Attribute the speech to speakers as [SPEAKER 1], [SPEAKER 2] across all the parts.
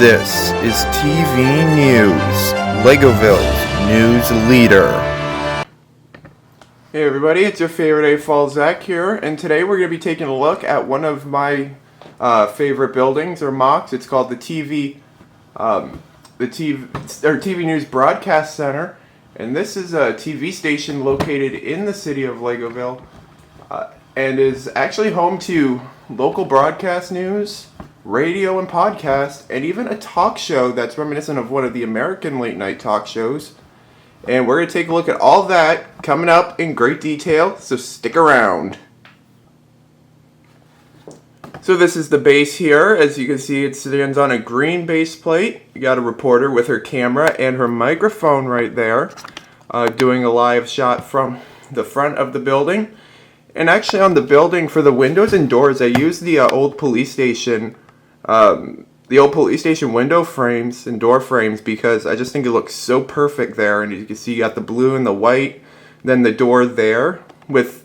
[SPEAKER 1] This is TV News, Legovilles News-Leader.
[SPEAKER 2] Hey everybody, it's your favorite A Fall Zach here, and today we're going to be taking a look at one of my favorite buildings or mocks. It's called the TV News Broadcast Center, and this is a TV station located in the city of Legoville, and is actually home to local broadcast news, radio and podcast, and even a talk show that's reminiscent of one of the American late night talk shows. And we're going to take a look at all that coming up in great detail, so stick around. So this is the base here. As you can see, it stands on a green base plate. You got a reporter with her camera and her microphone right there, doing a live shot from the front of the building. And actually on the building, for the windows and doors, I used the old police station window frames and door frames because I just think it looks so perfect there. And you can see you got the blue and the white, then the door there. With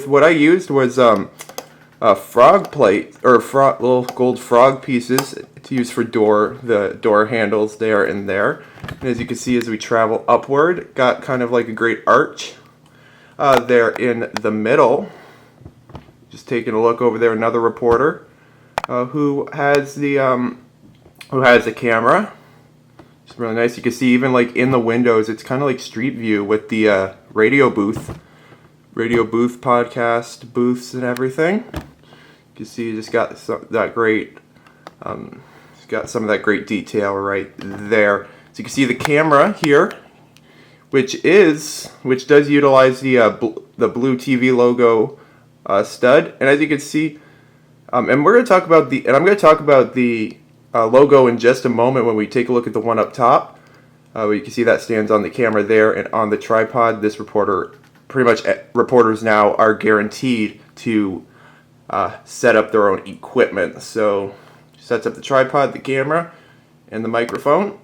[SPEAKER 2] what I used was a frog plate or little gold frog pieces to use for the door handles there and there. And as you can see, as we travel upward, got kind of like a great arch there in the middle. Just taking a look over there, another reporter who has the camera. It's really nice. You can see even like in the windows, it's kind of like street view with the radio booth podcast booths and everything. You can see you just got that great, got some of that great detail right there. So you can see the camera here, which does utilize the blue TV logo stud, and as you can see, and I'm going to talk about the logo in just a moment when we take a look at the one up top. You can see that stands on the camera there and on the tripod. This reporters now are guaranteed to set up their own equipment. So sets up the tripod, the camera, and the microphone.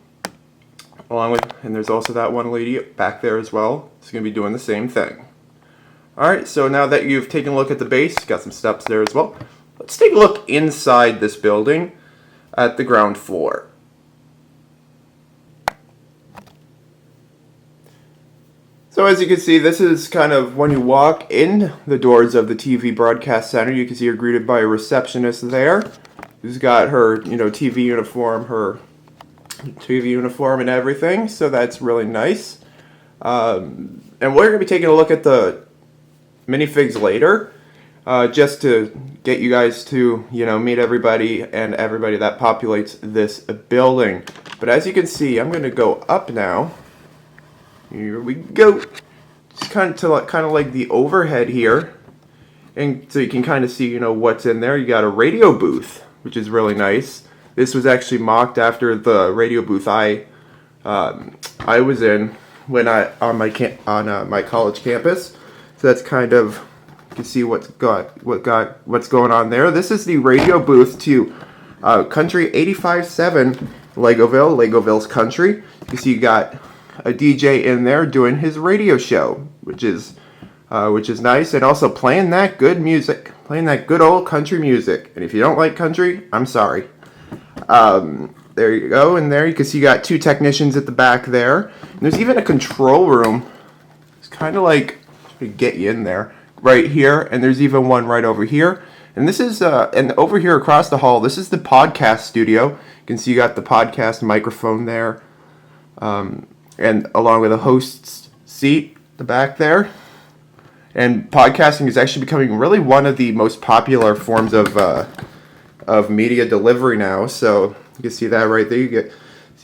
[SPEAKER 2] And there's also that one lady back there as well. It's going to be doing the same thing. Alright, so now that you've taken a look at the base, got some steps there as well. Let's take a look inside this building at the ground floor. So as you can see, this is kind of when you walk in the doors of the TV Broadcast Center. You can see you're greeted by a receptionist there who's got her, TV uniform and everything. So that's really nice. And we're going to be taking a look at the minifigs later, just to get you guys to, meet everybody and everybody that populates this building. But as you can see, I'm going to go up now. Here we go. Just kind of like the overhead here, and so you can kind of see, what's in there. You got a radio booth, which is really nice. This was actually mocked after the radio booth I was in when on my college campus. So that's kind of, you can see what's going on there. This is the radio booth to Country 85.7 Legoville's Country. You can see you got a DJ in there doing his radio show, which is nice, and also playing that good music, playing that good old country music. And if you don't like country, I'm sorry. There you go, and there you can see you got two technicians at the back there. And there's even a control room. It's kind of like to get you in there right here, and there's even one right over here. And this is and over here across the hall, this is the podcast studio. You can see you got the podcast microphone there, and along with a host's seat at the back there. And podcasting is actually becoming really one of the most popular forms of media delivery now. So you can see that right there.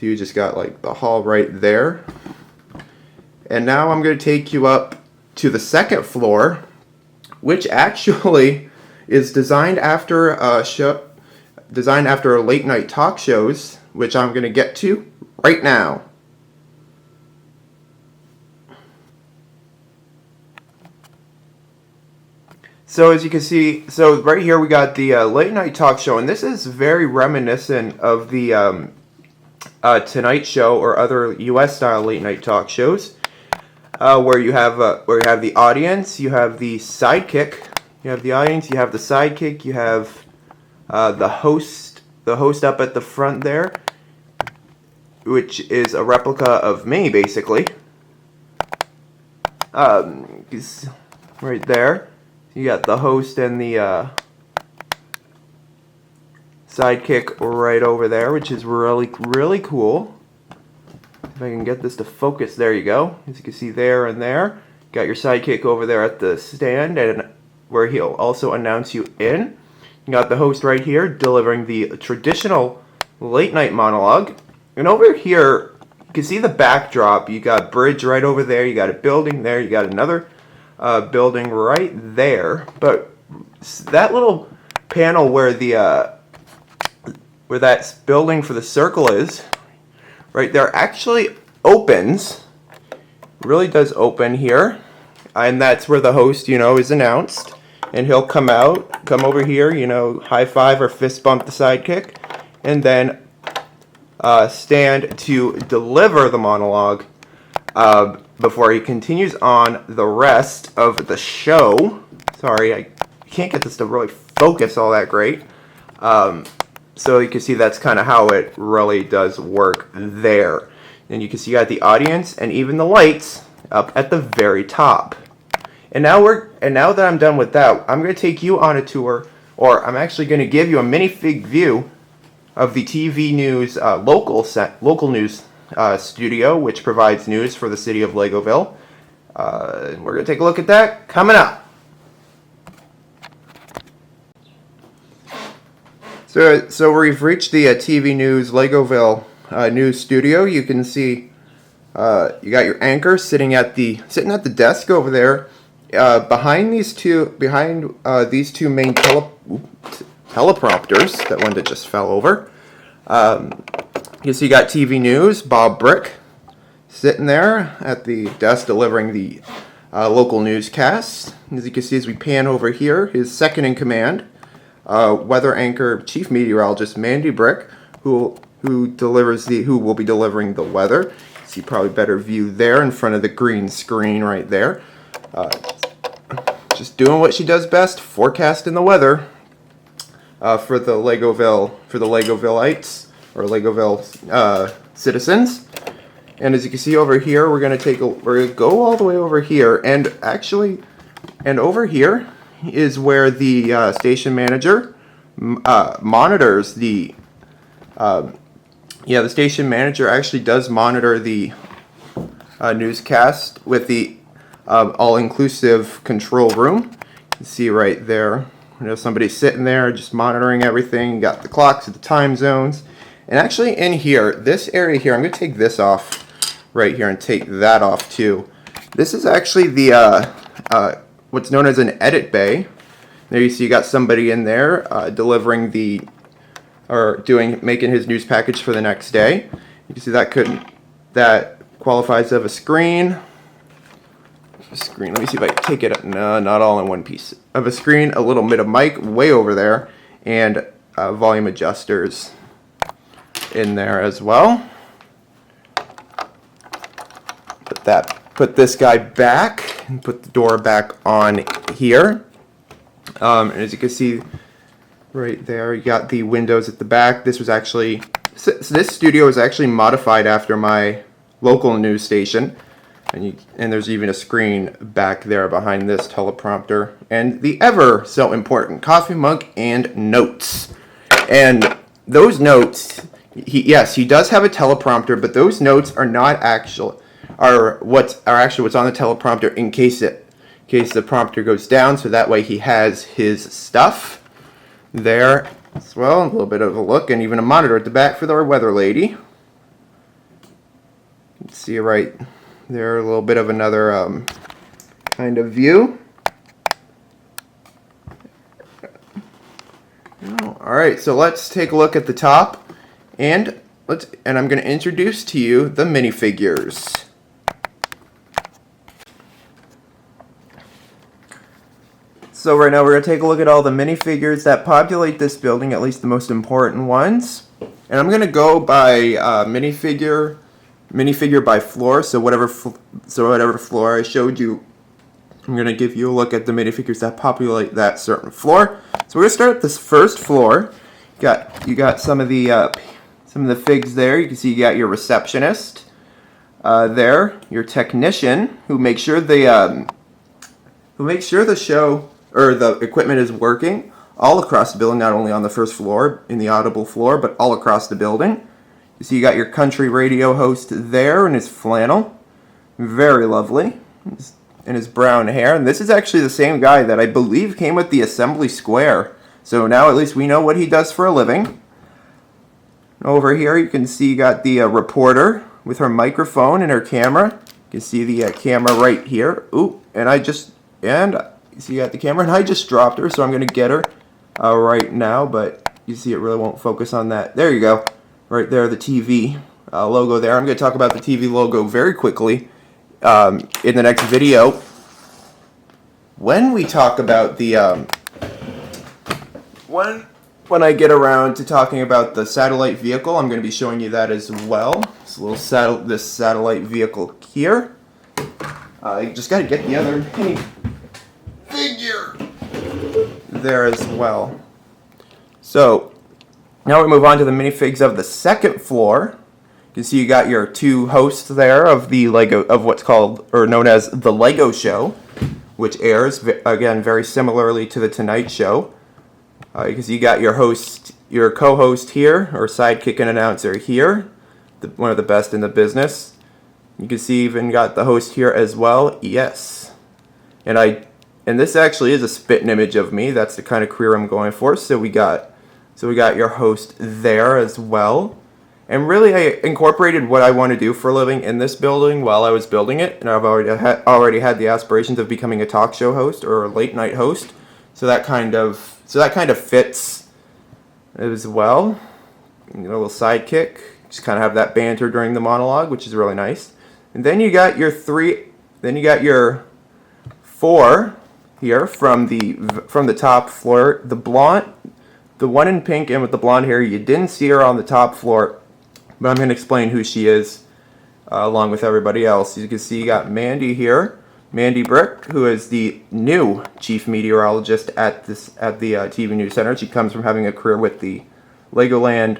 [SPEAKER 2] You just got like the hall right there. And now I'm going to take you up to the second floor, which actually is designed after late night talk shows, which I'm going to get to right now. So as you can see, right here we got the late night talk show, and this is very reminiscent of the Tonight Show or other U.S. style late night talk shows, where you have the audience, you have the sidekick, you have the audience, you have the sidekick, you have the host up at the front there, which is a replica of me, basically. Right there, you got the host and the sidekick right over there, which is really cool. If I can get this to focus, there you go. As you can see there and there, got your sidekick over there at the stand, and where he'll also announce you in. You got the host right here delivering the traditional late night monologue. And over here, you can see the backdrop. You got a bridge right over there. You got a building there. You got another building right there. But that little panel where the where that building for the circle is, right there, actually opens. Really does open here, and that's where the host, is announced. And he'll come over here, high five or fist bump the sidekick, and then stand to deliver the monologue before he continues on the rest of the show. Sorry, I can't get this to really focus all that great. So you can see that's kind of how it really does work there. And you can see you got the audience and even the lights up at the very top. And now that I'm done with that, I'm going to take you on a tour, or I'm actually going to give you a minifig view of the TV news local news studio, which provides news for the city of Legoville. We're going to take a look at that coming up. So we've reached the TV news Legoville news studio. You can see you got your anchor sitting at the desk over there. Behind these two main teleprompters, that one that just fell over. You see, you got TV News, Bob Brick, sitting there at the desk delivering the local newscasts. As you can see, as we pan over here, his second in command, weather anchor, chief meteorologist Mandy Brick, who will be delivering the weather. See probably better view there in front of the green screen right there. Just doing what she does best, forecasting the weather for the Legovillites or Legoville citizens. And as you can see over here, we're gonna go all the way over here, and over here is where the station manager monitors the. The station manager actually does monitor the newscast with the all-inclusive control room. You can see right there, somebody's sitting there just monitoring everything. You got the clocks at the time zones. And actually in here, this area here, I'm going to take this off right here and take that off too. This is actually the what's known as an edit bay. There you see you got somebody in there delivering making his news package for the next day. You can see that qualifies of a screen. Let me see if I can take it up. No, not all in one piece. Of a screen, a little bit of mic way over there, and volume adjusters in there as well. Put this guy back and put the door back on here. And as you can see right there, you got the windows at the back. This studio was actually modified after my local news station. And there's even a screen back there behind this teleprompter. And the ever so important coffee mug and notes. And those notes, he does have a teleprompter, but those notes are what's on the teleprompter in case the prompter goes down, so that way he has his stuff there as well. A little bit of a look, and even a monitor at the back for our weather lady. You can see right there a little bit of another kind of view. Alright, so let's take a look at the top, and I'm going to introduce to you the minifigures. So right now we're going to take a look at all the minifigures that populate this building, at least the most important ones. And I'm going to go by minifigure by floor. So whatever floor I showed you, I'm going to give you a look at the minifigures that populate that certain floor. So we're going to start at this first floor. You got some of the some of the figs there. You can see you got your receptionist there, your technician who makes sure the show or the equipment is working all across the building, not only on the first floor in the audible floor, but all across the building. You see you got your country radio host there in his flannel, very lovely, in his brown hair. And this is actually the same guy that I believe came with the Assembly Square. So now at least we know what he does for a living. Over here you can see you got the reporter with her microphone and her camera. You can see the camera right here. Ooh, you see you got the camera, and I just dropped her, so I'm going to get her right now, but you see it really won't focus on that. There you go. Right there, the TV logo there. I'm going to talk about the TV logo very quickly in the next video. When we talk about the when I get around to talking about the satellite vehicle, I'm going to be showing you that as well. This satellite vehicle here. You just got to get the other figure there as well. So now we move on to the minifigs of the second floor. You can see you got your two hosts there of the what's called or known as the Lego Show, which airs again very similarly to the Tonight Show. You can see you got your co-host here, or sidekick and announcer here, one of the best in the business. You can see even got the host here as well. Yes, and this actually is a spitting image of me. That's the kind of career I'm going for. So we got your host there as well. And really, I incorporated what I want to do for a living in this building while I was building it, and I've already had the aspirations of becoming a talk show host or a late night host. So that kind of fits as well. A little sidekick, just kind of have that banter during the monologue, which is really nice. And then you got your four here from the top floor. The one in pink and with the blonde hair, you didn't see her on the top floor, but I'm going to explain who she is along with everybody else. You can see you got Mandy here, Mandy Brick, who is the new chief meteorologist at the TV News Center. She comes from having a career with the Legoland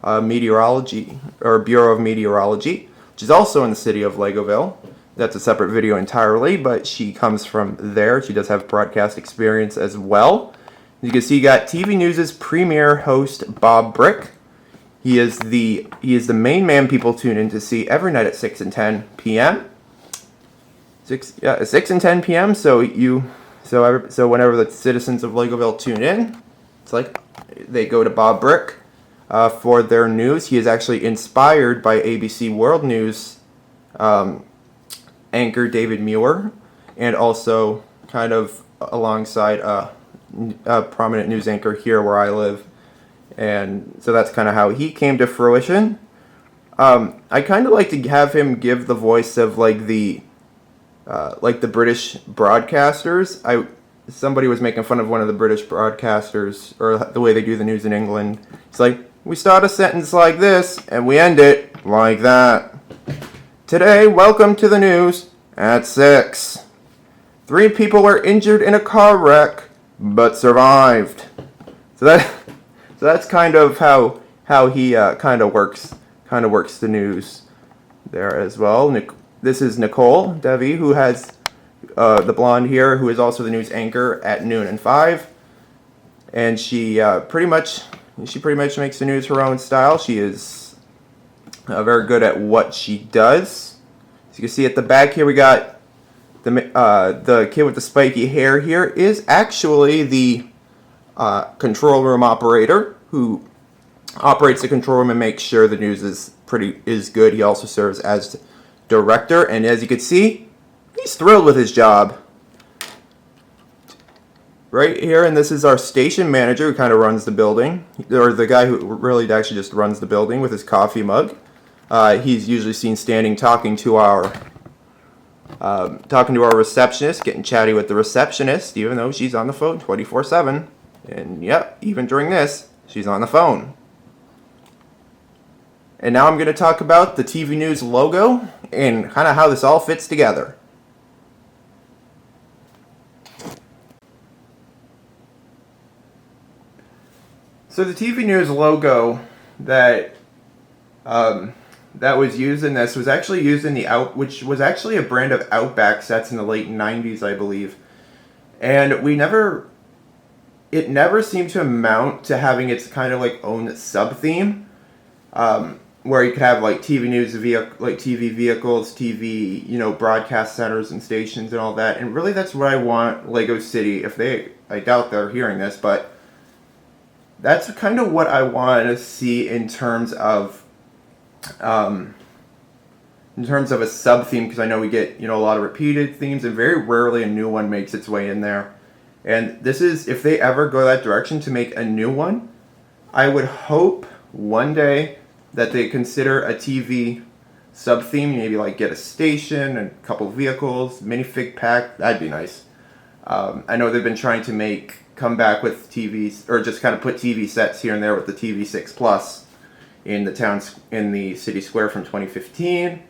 [SPEAKER 2] Meteorology or Bureau of Meteorology, which is also in the city of Legoville. That's a separate video entirely, but she comes from there. She does have broadcast experience as well. You can see you got TV News' premier host, Bob Brick. He is the main man people tune in to see every night at 6 and 10 p.m. 6 and 10 p.m. So whenever the citizens of Legoville tune in, it's like they go to Bob Brick for their news. He is actually inspired by ABC World News anchor David Muir, and also kind of alongside a prominent news anchor here where I live. And so that's kind of how he came to fruition. I kind of like to have him give the voice of like the British broadcasters. Somebody was making fun of one of the British broadcasters, or the way they do the news in England. It's like, we start a sentence like this and we end it like that. Today, welcome to the news at 6. 3 people were injured in a car wreck, but survived. So that's kind of how he kind of works the news there as well. This is Nicole Devi, who has the blonde here, who is also the news anchor at noon and 5, and she pretty much makes the news her own style. She is very good at what she does. As you can see at the back here, we got the kid with the spiky hair here is actually the control room operator who operates the control room and makes sure the news is good. He also serves as director, and as you can see, he's thrilled with his job. Right here, and this is our station manager who kind of runs the building, or the guy who really actually just runs the building with his coffee mug. He's usually seen standing talking to our receptionist, getting chatty with the receptionist, even though she's on the phone 24/7. And yep, even during this, she's on the phone. And now I'm going to talk about the TV News logo and kind of how this all fits together. So the TV News logo that that was used in this was actually used in which was actually a brand of Outback sets in the late 90s, I believe. And it never seemed to amount to having its kind of like own sub-theme, where you could have like TV news, like TV vehicles, TV, broadcast centers and stations and all that. And really that's what I want Lego City, I doubt they're hearing this, but that's kind of what I want to see in terms of a sub theme, because I know we get a lot of repeated themes, and very rarely a new one makes its way in there. And this is, if they ever go that direction to make a new one, I would hope one day that they consider a TV sub theme, maybe like get a station and a couple vehicles, minifig pack. That'd be nice. I know they've been trying to come back with TVs, or just kind of put TV sets here and there with the TV6 Plus in the city square from 2015,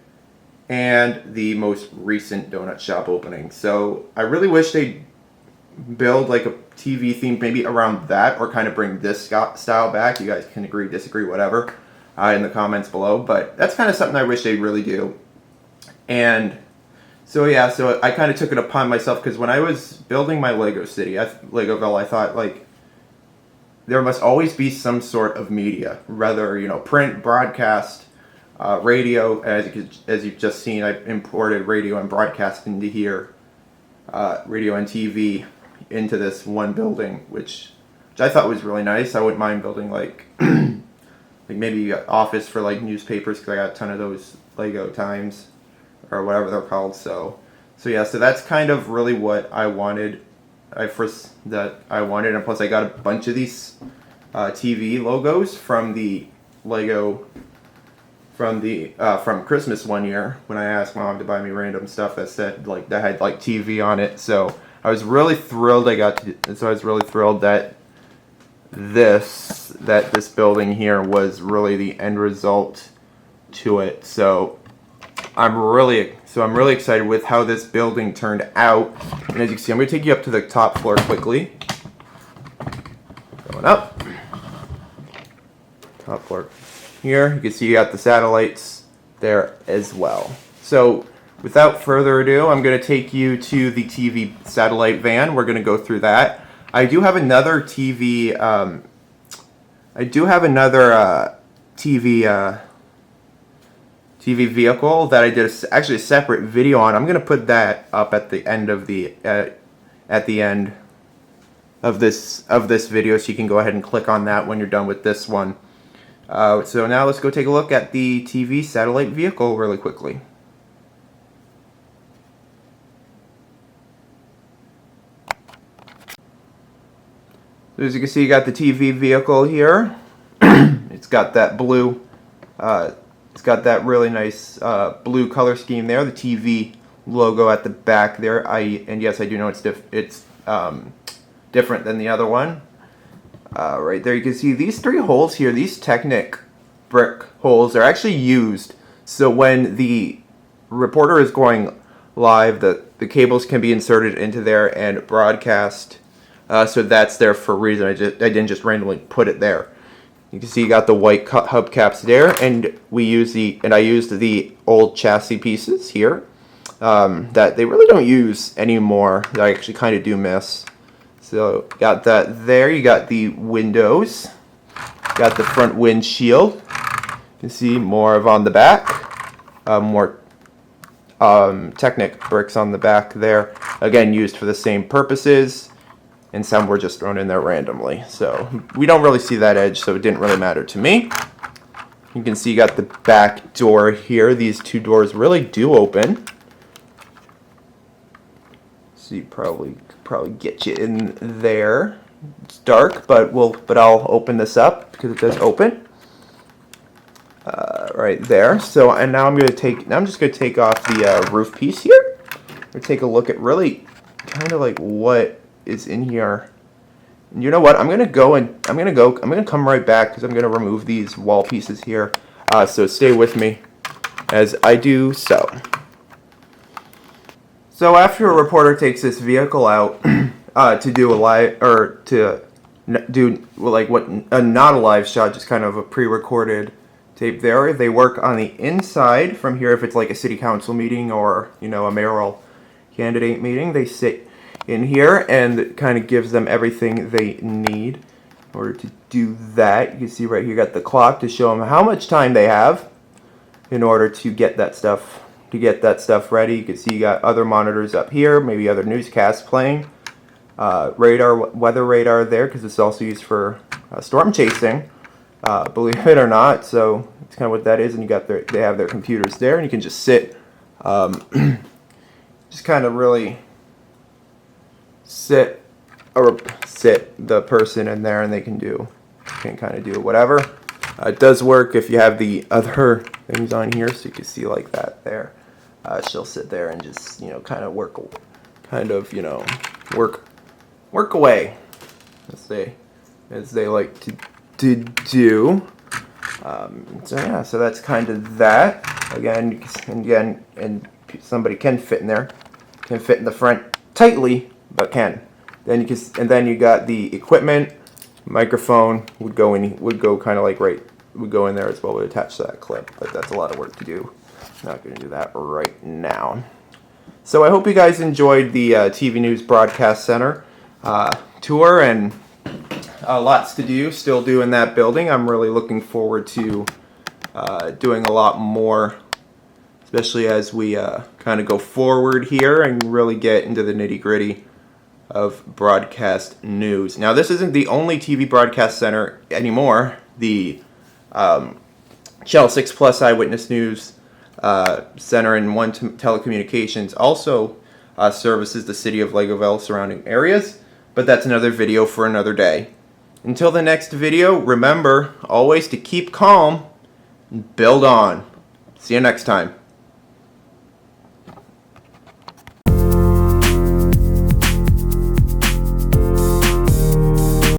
[SPEAKER 2] and the most recent donut shop opening. So I really wish they'd build like a TV theme maybe around that, or kind of bring this style back. You guys can agree, disagree, whatever, in the comments below. But that's kind of something I wish they'd really do. And so yeah, so I kind of took it upon myself, because when I was building my Lego City, Legoville, I thought like there must always be some sort of media, whether print, broadcast, radio. As you've just seen, I imported radio and broadcast into here, radio and TV into this one building, which I thought was really nice. I wouldn't mind building like like maybe an office for like newspapers, because I got a ton of those Lego Times or whatever they're called. So yeah, so that's kind of really what I wanted. And plus I got a bunch of these TV logos from the Lego from Christmas one year, when I asked Mom to buy me random stuff that had like TV on it. So I was really thrilled that this building here was really the end result to it. So I'm really excited with how this building turned out. And as you can see, I'm going to take you up to the top floor quickly. Going up. Top floor here. You can see you got the satellites there as well. So without further ado, I'm going to take you to the TV satellite van. We're going to go through that. I do have another TV TV vehicle that I did actually a separate video on. I'm going to put that up at the end of this video, so you can go ahead and click on that when you're done with this one. So now let's go take a look at the TV satellite vehicle really quickly. So as you can see, you got the TV vehicle here. It's got that blue. It's got that really nice blue color scheme there. The TV logo at the back there. And yes, I do know it's different than the other one. Right there, you can see these three holes here. These Technic brick holes are actually used. So when the reporter is going live, the cables can be inserted into there and broadcast. So that's there for a reason. I didn't just randomly put it there. You can see you got the white hubcaps there, and I used the old chassis pieces here that they really don't use anymore. That I actually kind of do miss. So got that there. You got the windows, got the front windshield. You can see more on the back, more Technic bricks on the back there. Again, used for the same purposes. And some were just thrown in there randomly. So we don't really see that edge, so it didn't really matter to me. You can see you got the back door here. These two doors really do open. So you probably get you in there. It's dark, but I'll open this up because it does open. Right there. So and now I'm just gonna take off the roof piece here. We'll take a look at really kind of like what is in here. And you know what? I'm gonna come right back because I'm gonna remove these wall pieces here. So stay with me as I do so. So after a reporter takes this vehicle out to do a live, or to do like not a live shot, just kind of a pre-recorded, tape there. They work on the inside from here if it's like a city council meeting or, you know, a mayoral candidate meeting. They sit in here and it kind of gives them everything they need in order to do that. You can see right here, you got the clock to show them how much time they have in order to get that stuff ready. You can see you got other monitors up here, maybe other newscasts playing. Weather radar there, because it's also used for storm chasing, believe it or not. So it's kind of what that is, and they have their computers there, and you can just sit, just kind of really sit the person in there, and they can kind of do whatever. It does work if you have the other things on here, so you can see like that there. She'll sit there and just, you know, kind of work away, as they like to do. So yeah, so that's kind of that. Again, and somebody can fit in there, can fit in the front tightly, but can. Then you got the equipment, microphone would go kind of like would go in there as well, would attach to that clip. But that's a lot of work to do. Not going to do that right now. So I hope you guys enjoyed the TV News Broadcast Center tour, and lots to do still in that building. I'm really looking forward to doing a lot more, especially as we kind of go forward here and really get into the nitty-gritty of broadcast news. Now, this isn't the only TV broadcast center anymore. The Channel 6 Plus Eyewitness News Center and One Telecommunications also services the city of Legoville surrounding areas, but that's another video for another day. Until the next video, remember always to keep calm and build on. See you next time.